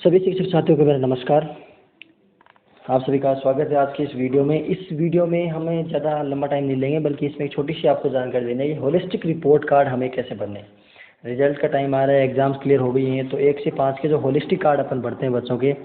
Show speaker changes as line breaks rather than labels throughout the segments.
सभी शिक्षक साथियों को मेरा नमस्कार। आप सभी का स्वागत है आज की इस वीडियो में। इस वीडियो में हमें ज़्यादा लंबा टाइम नहीं लेंगे, बल्कि इसमें एक छोटी सी आपको जानकारी देनी है। होलिस्टिक रिपोर्ट कार्ड हमें कैसे भरने। रिजल्ट का टाइम आ रहा है, एग्जाम्स क्लियर हो गई हैं, तो 1 से 5 के जो होलिस्टिक कार्ड अपन भरते हैं बच्चों के,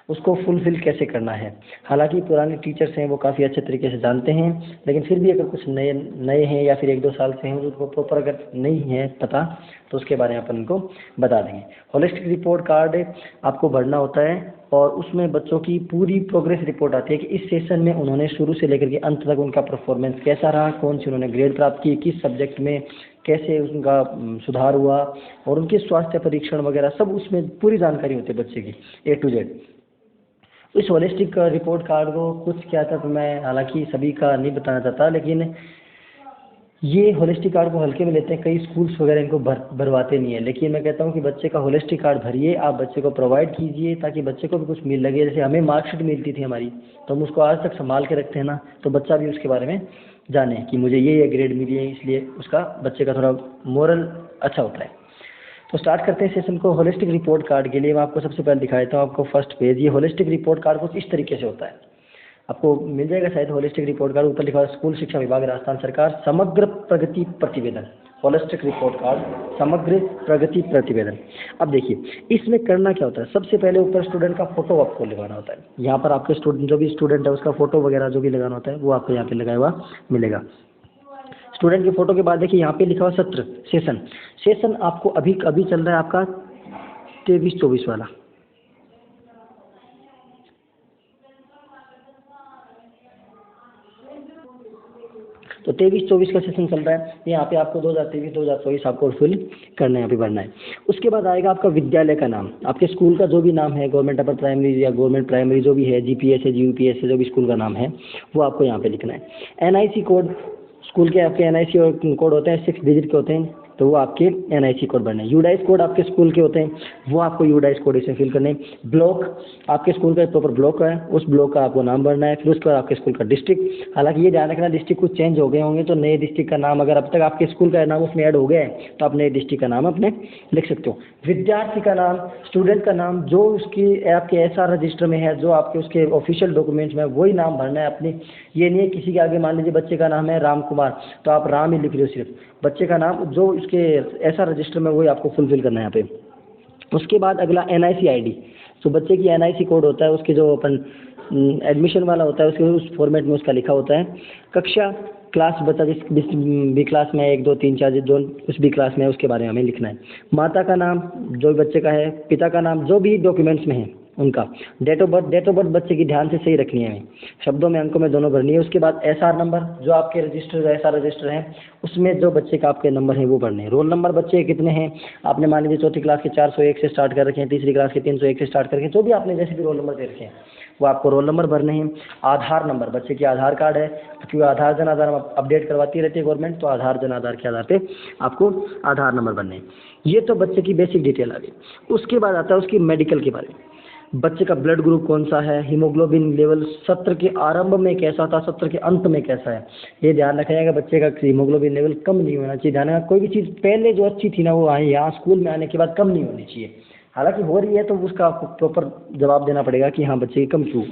उसको फुलफिल कैसे करना है। हालांकि पुराने टीचर्स हैं वो काफ़ी अच्छे तरीके से जानते हैं, लेकिन फिर भी अगर कुछ नए नए हैं या फिर 1-2 साल से हैं उनको प्रॉपर अगर नहीं है पता, तो उसके बारे में अपन उनको बता देंगे। होलिस्टिक रिपोर्ट कार्ड आपको भरना होता है और उसमें बच्चों की पूरी प्रोग्रेस रिपोर्ट आती है कि इस सेशन में उन्होंने शुरू से लेकर के अंत तक उनका परफॉर्मेंस कैसा रहा, कौन सी उन्होंने ग्रेड प्राप्त की, किस सब्जेक्ट में कैसे उनका सुधार हुआ, और उनके स्वास्थ्य परीक्षण वगैरह सब उसमें पूरी जानकारी होती है बच्चे की A to Z। इस होलिस्टिक रिपोर्ट कार्ड को कुछ क्या था, तो मैं हालांकि सभी का नहीं बताना चाहता, लेकिन ये होलिस्टिक कार्ड को हल्के में लेते हैं। कई स्कूल्स वगैरह इनको भरवाते नहीं है, लेकिन मैं कहता हूँ कि बच्चे का होलिस्टिक कार्ड भरिए, आप बच्चे को प्रोवाइड कीजिए ताकि बच्चे को भी कुछ मिल लगे। जैसे हमें मार्कशीट मिलती थी हमारी, तो हम उसको आज तक संभाल के रखते हैं ना, तो बच्चा भी उसके बारे में जाने कि मुझे ये ग्रेड मिली है, इसलिए उसका बच्चे का थोड़ा मोरल अच्छा होता है। तो स्टार्ट करते हैं सेशन को। होलिस्टिक रिपोर्ट कार्ड के लिए मैं आपको सबसे पहले दिखा देता हूँ आपको फर्स्ट पेज। ये होलिस्टिक रिपोर्ट कार्ड कुछ इस तरीके से होता है, आपको मिल जाएगा शायद होलिस्टिक रिपोर्ट कार्ड। ऊपर लिखा हुआ स्कूल शिक्षा विभाग राजस्थान सरकार समग्र प्रगति प्रतिवेदन। होलिस्टिक रिपोर्ट कार्ड समग्र प्रगति प्रतिवेदन। अब देखिए इसमें करना क्या होता है, सबसे पहले ऊपर स्टूडेंट का फोटो आपको लगाना होता है। यहाँ पर आपके स्टूडेंट जो भी स्टूडेंट है उसका फोटो वगैरह जो भी लगाना होता है वो आपको यहाँ पे लगाया हुआ मिलेगा। स्टूडेंट के फोटो के बाद देखिए यहाँ पे लिखा हुआ सत्र सेशन आपको अभी चल रहा है आपका 23-24 वाला। तो 23-24 का सेशन चल रहा है। यहाँ पे आपको 2023-2024 आपको फिल करना है, यहाँ पे भरना है। उसके बाद आएगा आपका विद्यालय का नाम, आपके स्कूल का जो भी नाम है, गवर्नमेंट अपर प्राइमरी या गवर्नमेंट प्राइमरी जो भी है, GPS है, GUPS है, जो भी स्कूल का नाम है वो आपको यहाँ पे लिखना है। NIC कोड, स्कूल के आपके NIC कोड होते हैं, 6 डिजिट के होते हैं, तो वो आपके NIC कोड भरने हैं। UDICE कोड आपके स्कूल के होते हैं, वो आपको UDICE कोड इसमें फिल करने हैं। ब्लॉक, आपके स्कूल का प्रॉपर ब्लॉक है, उस ब्लॉक का आपको नाम भरना है। फिर उसके बाद आपके स्कूल का डिस्ट्रिक्ट। हालांकि ये ध्यान रखना डिस्ट्रिक्ट कुछ चेंज हो गए होंगे, तो नए डिस्ट्रिक्ट का नाम अगर अब तक आपके स्कूल का नाम उसमें ऐड हो गया है तो आप नए डिस्ट्रिक्ट का नाम अपने लिख सकते हो। विद्यार्थी का नाम, स्टूडेंट का नाम जो उसकी आपके SR रजिस्टर में है, जो आपके उसके ऑफिशियल डॉक्यूमेंट्स में, वही नाम भरना है अपने। ये नहीं है किसी के आगे, मान लीजिए बच्चे का नाम है राम कुमार, तो आप राम ही लिख रहे हो, सिर्फ बच्चे का नाम जो उसके SR रजिस्टर में वही आपको फुलफिल करना है यहाँ पे। उसके बाद अगला NIC ID, तो बच्चे की NIC कोड होता है, उसके जो अपन एडमिशन वाला होता है उसके उस फॉर्मेट में उसका लिखा होता है। कक्षा, क्लास बता जिस भी क्लास में 1 2 3 4 जो उस भी क्लास में है उसके बारे में हमें लिखना है। माता का नाम जो बच्चे का है, पिता का नाम जो भी डॉक्यूमेंट्स में है उनका। डेट ऑफ बर्थ बच्चे की ध्यान से सही रखनी है हमें, शब्दों में अंकों में दोनों भरनी है। उसके बाद SR नंबर जो आपके रजिस्टर SR रजिस्टर है उसमें जो बच्चे का आपके नंबर है वो भरने हैं। रोल नंबर बच्चे कितने हैं, आपने मान लीजिए चौथी क्लास के 401 से स्टार्ट कर रखे हैं, तीसरी क्लास के 301 से स्टार्ट करके, जो भी आपने जैसे भी रोल नंबर दे रखे हैं वो आपको रोल नंबर भरने हैं। आधार नंबर, बच्चे की आधार कार्ड है, क्योंकि आधार जन आधार अपडेट करवाती रहती है गवर्नमेंट, तो आधार जन आधार के आधार पे आपको आधार नंबर भरने हैं। ये तो बच्चे की बेसिक डिटेल आ गई। उसके बाद आता है उसकी मेडिकल के बारे में, बच्चे का ब्लड ग्रुप कौन सा है, हीमोग्लोबिन लेवल सत्र के आरंभ में कैसा था, सत्र के अंत में कैसा है, ये ध्यान रखा जाएगा। बच्चे का हीमोग्लोबिन लेवल कम नहीं होना चाहिए, ध्यान रखना। कोई भी चीज़ पहले जो अच्छी थी ना वो यहाँ स्कूल में आने के बाद कम नहीं होनी चाहिए। हालांकि हो रही है तो उसका आपको प्रॉपर जवाब देना पड़ेगा कि हाँ बच्चे की कम क्यों।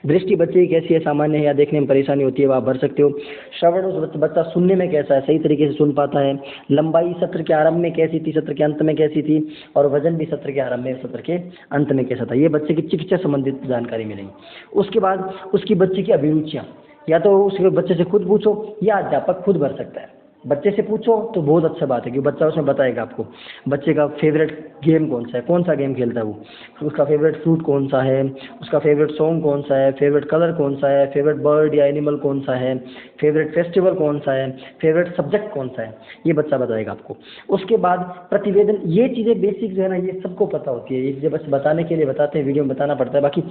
दृष्टि बच्चे की कैसी है, सामान्य है या देखने में परेशानी होती है, वो आप भर सकते हो। श्रवण, उस बच्चा सुनने में कैसा है, सही तरीके से सुन पाता है। लंबाई सत्र के आरंभ में कैसी थी, सत्र के अंत में कैसी थी, और वजन भी सत्र के आरंभ में सत्र के अंत में कैसा था, ये बच्चे की चिकित्सा संबंधित जानकारी मिलेगी। उसके बाद उसकी बच्चे की अभिरुचियाँ, या तो उसके बच्चे से खुद पूछो या अध्यापक खुद भर सकता है। बच्चे से पूछो तो बहुत अच्छा बात है क्योंकि बच्चा उसमें बताएगा आपको बच्चे का फेवरेट गेम कौन सा है, कौन सा गेम खेलता है वो, उसका फेवरेट फ्रूट कौन सा है, उसका फेवरेट सॉन्ग कौन सा है, फेवरेट कलर कौन सा है, फेवरेट बर्ड या एनिमल कौन सा है, फेवरेट फेस्टिवल कौन सा है, फेवरेट सब्जेक्ट कौन सा है, ये बच्चा बताएगा आपको। उसके बाद प्रतिवेदन, ये चीज़ें बेसिक जो है ना ये सबको पता होती है, ये चीज़ें बस बताने के लिए बताते हैं, वीडियो में बताना पड़ता है बाकी।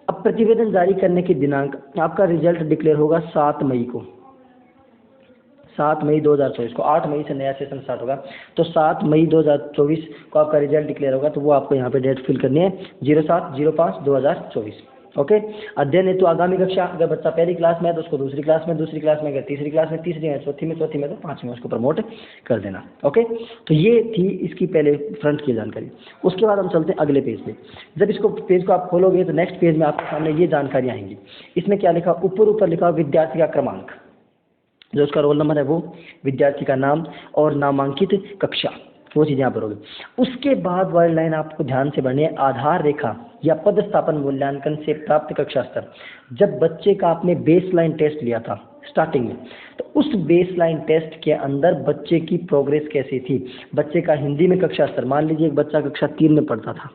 अब प्रतिवेदन जारी करने की दिनांक, आपका रिजल्ट डिक्लेयर होगा 7 मई को, 7 मई 2024 को। 8 मई से नया सेशन स्टार्ट होगा, तो 7 मई 2024 को आपका रिजल्ट डिक्लेयर होगा, तो वो आपको यहाँ पे डेट फिल करनी है 07/05/2024। ओके। अध्ययन हेतु आगामी कक्षा, अगर बच्चा पहली क्लास में है तो उसको दूसरी क्लास में, दूसरी क्लास में अगर तीसरी क्लास में, तीसरी में, चौथी में तो पाँचवीं में उसको प्रमोट कर देना। ओके, तो ये थी इसकी पहले फ्रंट की जानकारी। उसके बाद हम चलते हैं अगले पेज पे। जब इसको पेज को आप खोलोगे तो नेक्स्ट पेज में आपके सामने ये जानकारी आएंगी। इसमें क्या लिखा, ऊपर लिखा विद्यार्थी का क्रमांक, जो उसका रोल नंबर है वो, विद्यार्थी का नाम और नामांकित कक्षा, वो चीज़ यहाँ पर होगी। उसके बाद वाली लाइन आपको ध्यान से पढ़नी है, आधार रेखा या पदस्थापन मूल्यांकन से प्राप्त कक्षा स्तर। जब बच्चे का आपने बेस लाइन टेस्ट लिया था स्टार्टिंग में, तो उस बेस लाइन टेस्ट के अंदर बच्चे की प्रोग्रेस कैसी थी, बच्चे का हिंदी में कक्षा स्तर, मान लीजिए एक बच्चा कक्षा 3 में पढ़ता था,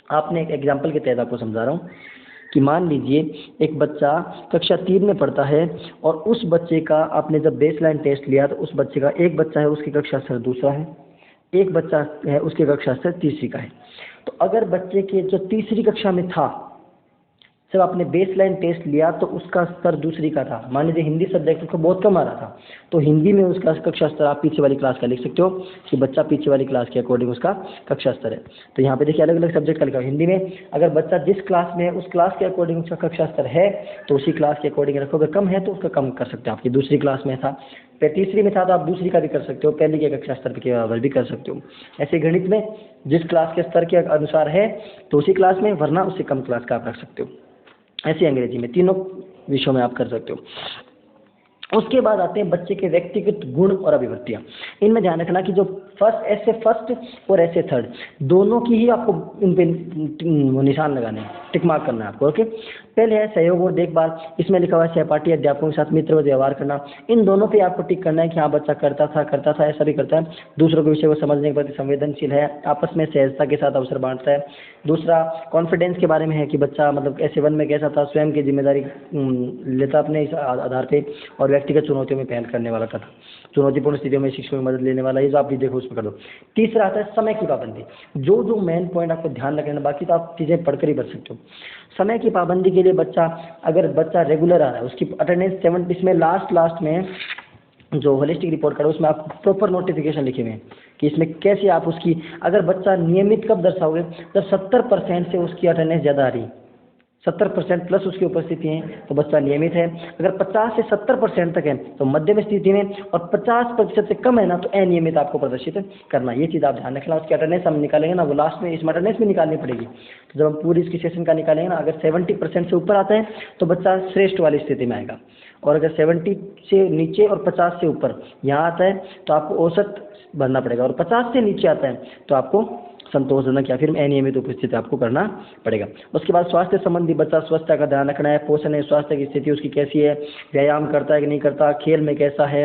आपने एक एग्जाम्पल के तहत आपको समझा रहा हूँ कि मान लीजिए एक बच्चा कक्षा 3 में पढ़ता है और उस बच्चे का आपने जब बेस लाइन टेस्ट लिया तो उस बच्चे का, एक बच्चा है उसकी कक्षा स्तर दूसरा है, एक बच्चा है उसकी कक्षा स्तर तीसरी का है। तो अगर बच्चे के जो तीसरी कक्षा में था, जब आपने बेस लाइन टेस्ट लिया तो उसका स्तर दूसरी का था, मान लीजिए हिंदी सब्जेक्ट उसको बहुत कम आ रहा था, तो हिंदी में उसका कक्षा स्तर आप पीछे वाली क्लास का लिख सकते हो कि बच्चा पीछे वाली क्लास के अकॉर्डिंग उसका कक्षा स्तर है। तो यहाँ पे देखिए अलग अलग सब्जेक्ट का लिखा है। हिंदी में अगर बच्चा जिस क्लास में है उस क्लास के अकॉर्डिंग उसका कक्षा स्तर है तो उसी क्लास के अकॉर्डिंग रखोगे, कम है तो उसका कम कर सकते हो। आपकी दूसरी क्लास में था, तीसरी में था तो आप दूसरी का भी कर सकते हो, पहली के कक्षा स्तर के बराबर भी कर सकते हो। ऐसे गणित में जिस क्लास के स्तर के अनुसार है तो उसी क्लास में, वरना उससे कम क्लास का आप रख सकते हो। ऐसे अंग्रेजी में तीनों विषयों में आप कर सकते हो। उसके बाद आते हैं बच्चे के व्यक्तिगत गुण और अभिवृत्तियाँ। इनमें ध्यान रखना कि जो फर्स्ट और ऐसे थर्ड दोनों की ही आपको इन पे निशान लगाने हैं, टिक मार्क करना है आपको। ओके, पहले है सहयोग और देखभाल, इसमें लिखा हुआ है सहपाठी अध्यापकों के साथ मित्रवत व्यवहार करना। इन दोनों पे आपको टिक करना है कि हाँ बच्चा करता था ऐसा भी करता है, दूसरों के विषय को समझने के प्रति संवेदनशील है, आपस में सहजता के साथ अवसर बांटता है। दूसरा कॉन्फिडेंस के बारे में है कि बच्चा मतलब ऐसे वन में कैसा था, स्वयं की जिम्मेदारी लेता अपने इस आधार पे, और व्यक्तिगत चुनौतियों में पहल करने वाला था, चुनौतीपूर्ण स्थितियों में शिक्षकों की मदद लेने वाला, ये जो आप भी देखो उसमें कर दो। तीसरा आता है समय की पाबंदी, जो मेन पॉइंट आपको ध्यान रखना, बाकी तो आप चीज़ें पढ़कर ही बच सकते हो। समय की पाबंदी के लिए अगर बच्चा रेगुलर आ रहा है, उसकी अटेंडेंस 70, इसमें लास्ट में जो होलिस्टिक रिपोर्ट करो उसमें आप प्रॉपर नोटिफिकेशन लिखे हुए हैं कि इसमें कैसे आप उसकी, अगर बच्चा नियमित कब दर्शाओगे, जब 70% से उसकी अटेंडेंस ज़्यादा आ रही, 70% प्लस उसकी उपस्थिति है तो बच्चा नियमित है। अगर 50 से 70% तक है तो मध्यम स्थिति में, और 50% से कम है ना तो अनियमित आपको प्रदर्शित करना। ये चीज़ आप ध्यान रखना। उसकी अटेंडेंस हम निकालेंगे ना, वो लास्ट में इसमें अटेंडेंस भी निकालनी पड़ेगी। तो जब हम पूरी इसकी सेशन का निकालेंगे ना, अगर 70% से ऊपर आता है तो बच्चा श्रेष्ठ वाली स्थिति में आएगा, और अगर 70 से नीचे और 50 से ऊपर यहाँ आता है तो आपको औसत भरना पड़ेगा, और 50 से नीचे आता है तो आपको संतोषजनक या फिर अनियमित उपस्थिति आपको करना पड़ेगा। उसके बाद स्वास्थ्य संबंधी, बच्चा स्वास्थ्य का ध्यान रखना है, पोषण है, स्वास्थ्य की स्थिति उसकी कैसी है, व्यायाम करता है कि नहीं करता, खेल में कैसा है।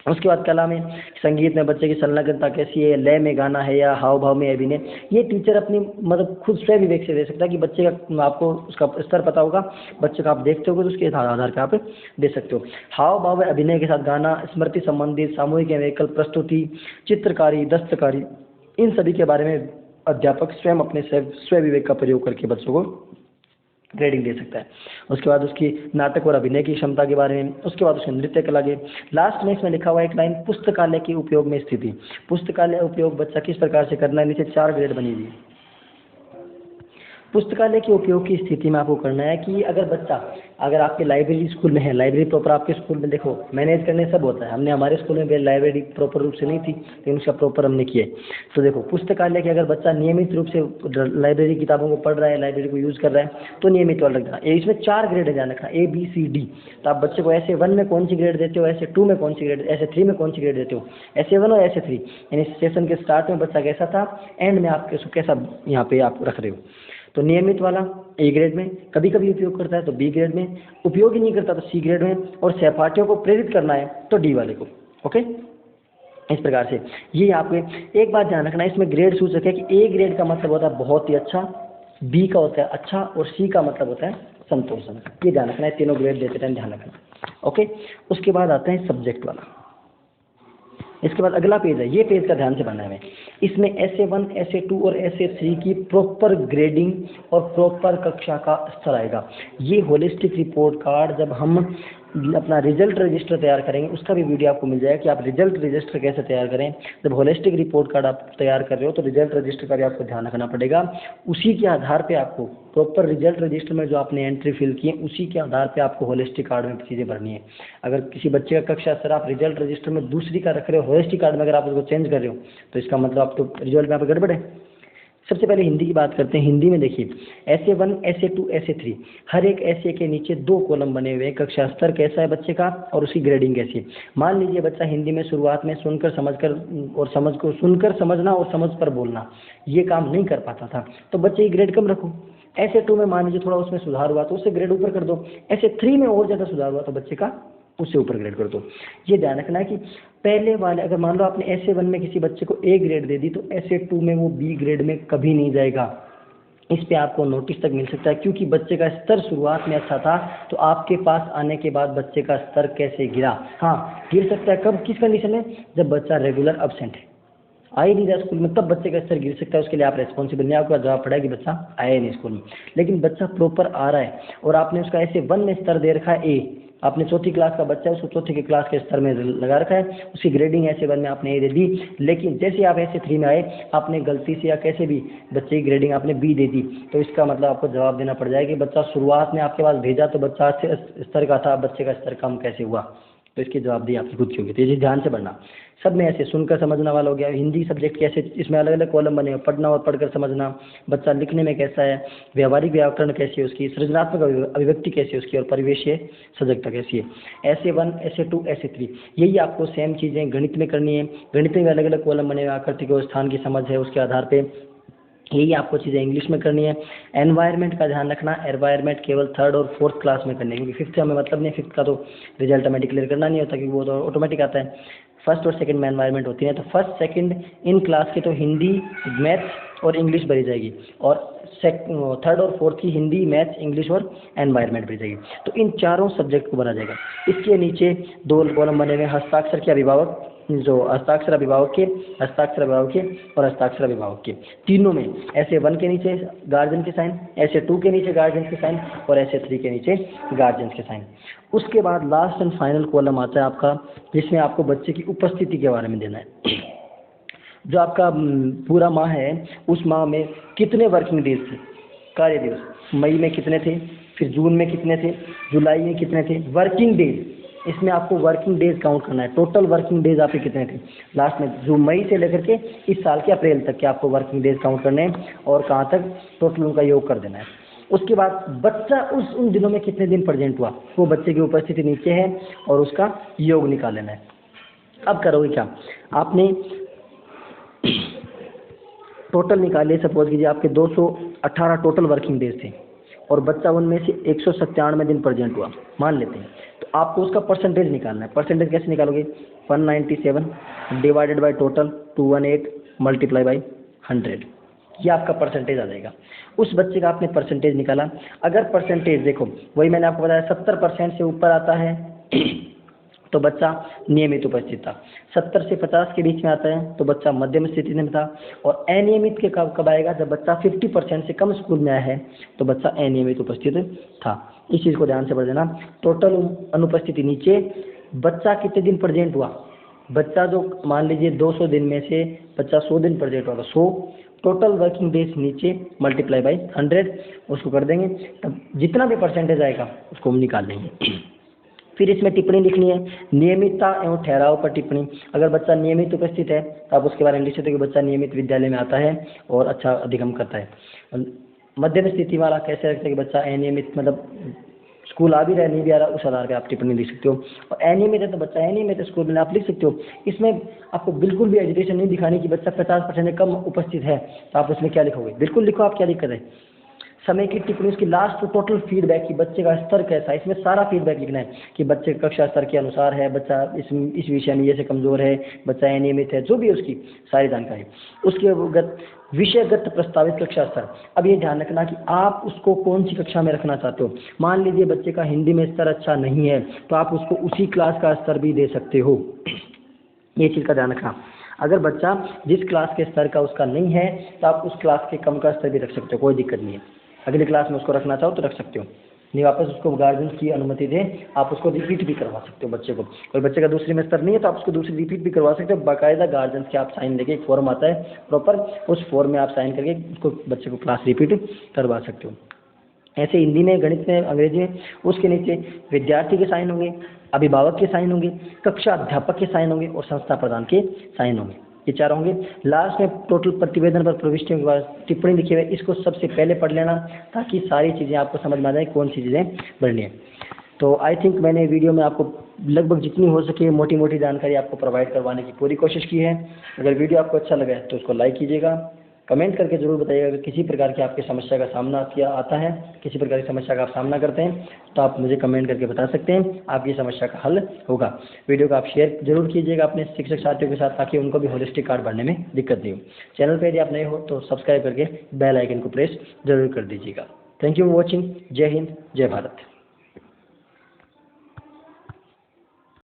उसके बाद कला में, संगीत में बच्चे की संलग्नता कैसी है, लय में गाना है या हाव भाव में अभिनय। ये टीचर अपनी मतलब खुद स्वयं विवेक से दे सकता है कि बच्चे का, आपको उसका स्तर पता होगा, बच्चे का आप देखते होगे तो उसके आधार पर आप दे सकते हो। हाव भाव में अभिनय के साथ गाना, स्मृति संबंधित, सामूहिक विकल्प प्रस्तुति, चित्रकारी, दस्तकारी, इन सभी के बारे में अध्यापक स्वयं अपने स्व विवेक का प्रयोग करके बच्चों को ग्रेडिंग दे सकता है। उसके बाद उसकी नाटक और अभिनय की क्षमता के बारे में, उसके बाद उसके नृत्य कला के। लास्ट में इसमें लिखा हुआ एक लाइन, पुस्तकालय के उपयोग में स्थिति। पुस्तकालय उपयोग बच्चा किस प्रकार से करना है, नीचे 4 ग्रेड बनी हुई है। पुस्तकालय के उपयोग की स्थिति में आपको करना है कि अगर आपके लाइब्रेरी स्कूल में है, लाइब्रेरी प्रॉपर आपके स्कूल में देखो मैनेज करने सब होता है, हमने हमारे स्कूल में लाइब्रेरी प्रॉपर रूप से नहीं थी लेकिन उसका प्रॉपर हमने किया है। तो देखो पुस्तकालय के अगर बच्चा नियमित रूप से लाइब्रेरी किताबों को पढ़ रहा है, लाइब्रेरी को यूज़ कर रहा है तो नियमित वाला रखना। इसमें 4 ग्रेड है, ध्यान रखना, ABCD। तो आप बच्चे को ऐसे 1 में कौन सी ग्रेड देते हो, ऐसे 2 में कौन सी ग्रेड, ऐसे 3 में कौन सी ग्रेड देते हो, ऐसे 1 और ऐसे 3, यानी सेशन के स्टार्ट में बच्चा कैसा था, एंड में आप कैसा यहाँ पे आप रख रहे हो। तो नियमित वाला A ग्रेड में, कभी कभी उपयोग करता है तो B ग्रेड में, उपयोग ही नहीं करता तो C ग्रेड में, और सहपाठियों को प्रेरित करना है तो D वाले को। ओके, इस प्रकार से ये आपको एक बात ध्यान रखना है, इसमें ग्रेड सूचक है कि A ग्रेड का मतलब होता है बहुत ही अच्छा, B का होता है अच्छा, और C का मतलब होता है संतोषजनक। ये ध्यान रखना है, तीनों ग्रेड देते टाइम ध्यान रखना। ओके, उसके बाद आते हैं सब्जेक्ट वाला। इसके बाद अगला पेज है, ये पेज का ध्यान से बनना है। इसमें SA1, SA2 और SA3 की प्रॉपर ग्रेडिंग और प्रॉपर कक्षा का स्तर आएगा। ये होलिस्टिक रिपोर्ट कार्ड जब हम अपना रिजल्ट रजिस्टर तैयार करेंगे, उसका भी वीडियो आपको मिल जाएगा कि आप रिजल्ट रजिस्टर कैसे तैयार करें। जब होलिस्टिक रिपोर्ट कार्ड आप तैयार कर रहे हो तो रिजल्ट रजिस्टर का भी आपको ध्यान रखना पड़ेगा। उसी के आधार पे आपको प्रॉपर रिजल्ट रजिस्टर में जो आपने एंट्री फिल की है उसी के आधार पे आपको होलिस्टिक कार्ड में चीज़ें भरनी है। अगर किसी बच्चे का कक्षा स्तर आप रिजल्ट रजिस्टर में दूसरी का रख रहे हो, होलिस्टिक कार्ड में अगर आप उसको चेंज कर रहे हो तो इसका मतलब आप तो रिजल्ट में आप गड़बड़ है। सबसे पहले हिंदी की बात करते हैं। हिंदी में देखिए SA1, SA2, SA3 हर एक SA के नीचे 2 कॉलम बने हुए हैं। कक्षा स्तर कैसा है बच्चे का और उसकी ग्रेडिंग कैसी है। मान लीजिए बच्चा हिंदी में शुरुआत में सुनकर सुनकर समझना और समझ कर बोलना ये काम नहीं कर पाता था तो बच्चे की ग्रेड कम रखो। SA2 में मान लीजिए थोड़ा उसमें सुधार हुआ तो उससे ग्रेड ऊपर कर दो। SA3 में और ज़्यादा सुधार हुआ तो बच्चे का उससे ऊपर ग्रेड कर दो। ये ध्यान रखना है कि पहले वाले अगर मान लो आपने SA1 में किसी बच्चे को A ग्रेड दे दी तो SA2 में वो B ग्रेड में कभी नहीं जाएगा। इस पे आपको नोटिस तक मिल सकता है क्योंकि बच्चे का स्तर शुरुआत में अच्छा था तो आपके पास आने के बाद बच्चे का स्तर कैसे गिरा। हाँ, गिर सकता है कब, किस कंडीशन में, जब बच्चा रेगुलर अब्सेंट है, आ ही नहीं रहा स्कूल में, तब बच्चे का स्तर गिर सकता है। उसके लिए आप रेस्पॉन्सिबल नहीं, आपका जवाब पड़ा कि बच्चा आया नहीं स्कूल में। लेकिन बच्चा प्रॉपर आ रहा है और आपने उसका SA1 में स्तर दे रखा है A, आपने चौथी क्लास का बच्चा है उसको चौथी की क्लास के स्तर में लगा रखा है, उसकी ग्रेडिंग SA1 में आपने A दे दी। लेकिन जैसे आप SA3 में आए आपने गलती से या कैसे भी बच्चे की ग्रेडिंग आपने B दे दी तो इसका मतलब आपको जवाब देना पड़ जाएगा कि बच्चा शुरुआत में आपके पास भेजा तो बच्चा अच्छे स्तर का था, बच्चे का स्तर कम कैसे हुआ, तो इसकी जवाबदेही आपकी खुद की होगी। तो ये ध्यान से पढ़ना। सब में ऐसे सुनकर समझना वाला हो गया। हिंदी सब्जेक्ट कैसे, इसमें अलग अलग कॉलम बने हैं, पढ़ना और पढ़कर समझना, बच्चा लिखने में कैसा है, व्यावहारिक व्याकरण कैसी है उसकी, सृजनात्मक अभिव्यक्ति कैसी है उसकी और परिवेशीय सजगता कैसी है। SA1, SA2, SA3 यही आपको सेम चीज़ें गणित में करनी है। गणित में अलग अलग कॉलम बने हुए, आकृति को स्थान की समझ है उसके आधार पर यही आपको चीज़ें इंग्लिश में करनी है। एनवायरनमेंट का ध्यान रखना, एनवायरनमेंट केवल 3rd और 4th क्लास में करनी है क्योंकि 5th से हमें मतलब नहीं, 5th का तो रिजल्ट हमें डिक्लेयर करना नहीं होता क्योंकि वो तो ऑटोमेटिक आता है। 1st और 2nd में एनवायरनमेंट होती है तो 1st 2nd इन क्लास की तो हिंदी, मैथ्स और इंग्लिश भरी जाएगी और 3rd और 4th की हिंदी, मैथ्स, इंग्लिश और एनवायरनमेंट भरी जाएगी। तो इन चारों सब्जेक्ट को भरा जाएगा। इसके नीचे 2 कॉलम बने हुए हस्ताक्षर के अभिभावक, जो हस्ताक्षर अभिभावक के और हस्ताक्षर अभिभावक के, तीनों में SA1 के नीचे गार्जियन के साइन, SA2 के नीचे गार्जियन के साइन और SA3 के नीचे गार्जियन के साइन। उसके बाद लास्ट एंड फाइनल कॉलम आता है आपका जिसमें आपको बच्चे की उपस्थिति के बारे में देना है। जो आपका पूरा माह है उस माह में कितने वर्किंग डेज थे, कार्य दिवस, मई में कितने थे, फिर जून में कितने थे, जुलाई में कितने थे, वर्किंग डेज, इसमें आपको वर्किंग डेज काउंट करना है। टोटल वर्किंग डेज आपके कितने थे लास्ट में, जो मई से लेकर के इस साल के अप्रैल तक के आपको वर्किंग डेज काउंट करने हैं और कहाँ तक टोटल उनका योग कर देना है। उसके बाद बच्चा उन दिनों में कितने दिन प्रेजेंट हुआ वो बच्चे की उपस्थिति नीचे है और उसका योग निकाल लेना है। अब करोगे क्या, आपने टोटल निकालिए, सपोज कीजिए आपके 218 टोटल वर्किंग डेज थे और बच्चा उनमें से 197 दिन प्रेजेंट हुआ मान लेते हैं, तो आपको उसका परसेंटेज निकालना है। परसेंटेज कैसे निकालोगे, 197 divided by total 218 multiply by 100, ये आपका परसेंटेज आ जाएगा। उस बच्चे का आपने परसेंटेज निकाला। अगर परसेंटेज देखो वही मैंने आपको बताया 70% से ऊपर आता है तो बच्चा नियमित उपस्थित था, 70 से 50 के बीच में आता है तो बच्चा मध्यम स्थिति में था और अनियमित के कब आएगा, जब बच्चा 50% से कम स्कूल में आया है तो बच्चा अनियमित उपस्थित था। इस चीज़ को ध्यान से पढ़ देना। टोटल अनुपस्थिति नीचे, बच्चा कितने दिन प्रेजेंट हुआ, बच्चा जो मान लीजिए 200 दिन में से बच्चा 100 दिन प्रेजेंट हुआ, 100 टोटल वर्किंग डेज नीचे मल्टीप्लाई बाय 100 उसको कर देंगे, तब जितना भी परसेंटेज आएगा उसको हम निकाल लेंगे। फिर इसमें टिप्पणी लिखनी है, नियमितता एवं ठहराव पर टिप्पणी। अगर बच्चा नियमित उपस्थित है तो आप उसके बारे में लिख सकते हो कि बच्चा नियमित विद्यालय में आता है और अच्छा अधिगम करता है। मध्यम स्थिति वाला कैसे रखते हैं कि बच्चा अनियमित, मतलब स्कूल आ भी रहा है नहीं भी आ रहा, उस आधार पर आप टिप्पणी लिख सकते हो। और अनियमित है तो बच्चा अनियमित है स्कूल में, आप लिख सकते हो। इसमें आपको बिल्कुल भी एजुकेशन नहीं दिखानी कि बच्चा 50% से कम उपस्थित है, तो आप उसमें क्या लिखोगे, बिल्कुल लिखो आप क्या लिख रहे हैं। समय की टिप्पणी, उसकी लास्ट टोटल फीडबैक की बच्चे का स्तर कैसा है, इसमें सारा फीडबैक लिखना है कि बच्चे कक्षा स्तर के अनुसार है, बच्चा इस विषय में ये से कमज़ोर है, बच्चा अनियमित है, जो भी उसकी सारी जानकारी। उसके विषयगत प्रस्तावित कक्षा स्तर, अब ये ध्यान रखना कि आप उसको कौन सी कक्षा में रखना चाहते हो। मान लीजिए बच्चे का हिंदी में स्तर अच्छा नहीं है तो आप उसको उसी क्लास का स्तर भी दे सकते हो, ये चीज़ का ध्यान रखना। अगर बच्चा जिस क्लास के स्तर का उसका नहीं है तो आप उस क्लास के कम का स्तर भी रख सकते हो, कोई दिक्कत नहीं है। अगली क्लास में उसको रखना चाहो तो रख सकते हो। नहीं वापस उसको गार्जियन की अनुमति दें, आप उसको रिपीट भी करवा सकते हो बच्चे को। कोई बच्चे का दूसरी में स्तर नहीं है तो आप उसको दूसरी रिपीट भी करवा सकते हो। बाकायदा गार्जियन के आप साइन लेके एक फॉर्म आता है प्रॉपर, उस फॉर्म में आप साइन करके उसको बच्चे को क्लास रिपीट करवा सकते हो। ऐसे हिंदी में, गणित में, अंग्रेजी में उसके नीचे विद्यार्थी के साइन होंगे, अभिभावक के साइन होंगे, कक्षा अध्यापक के साइन होंगे और संस्था प्रधान के साइन होंगे। ये चार होंगे। लास्ट में टोटल प्रतिवेदन पर प्रविष्टियों के बाद टिप्पणी लिखी हुई है, इसको सबसे पहले पढ़ लेना ताकि सारी चीज़ें आपको समझ में आ जाए कौन सी चीज़ें भरनी है। तो आई थिंक मैंने वीडियो में आपको लगभग जितनी हो सके मोटी मोटी जानकारी आपको प्रोवाइड करवाने की पूरी कोशिश की है। अगर वीडियो आपको अच्छा लगा है तो उसको लाइक कीजिएगा, कमेंट करके ज़रूर बताइएगा अगर किसी प्रकार की आपकी समस्या का सामना किया आता है, किसी प्रकार की समस्या का आप सामना करते हैं तो आप मुझे कमेंट करके बता सकते हैं, आपकी समस्या का हल होगा। वीडियो को आप शेयर जरूर कीजिएगा अपने शिक्षक साथियों के साथ ताकि उनको भी होलिस्टिक कार्ड भरने में दिक्कत नहीं हो। चैनल पर यदि आप नए हो तो सब्सक्राइब करके बेल आइकन को प्रेस जरूर कर दीजिएगा। Thank you for watching. जय हिंद, जय भारत।